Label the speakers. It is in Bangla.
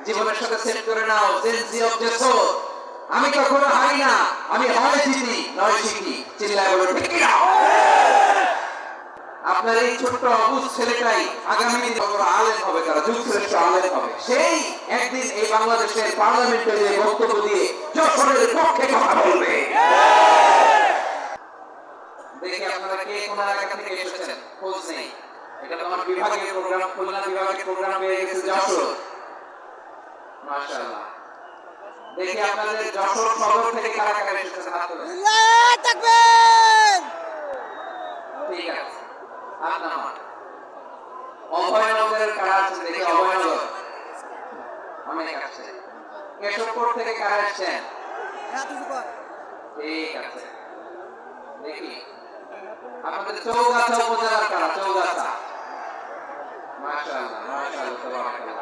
Speaker 1: জীবনের সাথে সেট করে নাও জেনজি অফ দ্য সোল। আমি কখনো হারি না, আমি হয় জিতি নয় শিখি। চিল্লায় বলো ঠিক কি না? আপনার এই ছোট্ট অবুঝ ছেলেটাই আগামী দিনে বড় আলেম হবে, তারা যুগশ্রেষ্ঠ আলেম হবে। সেই একদিন এই বাংলাদেশের পার্লামেন্টে যে বক্তব্য দিয়ে যশোরের পক্ষে কথা বলবে। দেখি আপনারা কে কোন এলাকা থেকে এসেছেন, খোঁজ নেই। এটা তো আমার বিভাগের প্রোগ্রাম, খুলনা বিভাগের প্রোগ্রাম হয়ে গেছে যশোর। মাশাআল্লাহ। দেখি আপনাদের যশোর সদর থেকে কারা কারা এসেছেন হাত তুলে।
Speaker 2: আল্লাহু তাকবীর।
Speaker 1: ঠিক আছে, হাত নামান। অভয়নগরের কারা আছেন দেখি, অভয়নগর অনেক আছে। কেশবপুর থেকে কারা এসেছেন? ঠিক আছে, দেখি আপনাদের চৌগাছা উপজেলার কারা? চৌগাছা। মাশাআল্লাহ মাশাআল্লাহ তাবারাকাল্লাহ।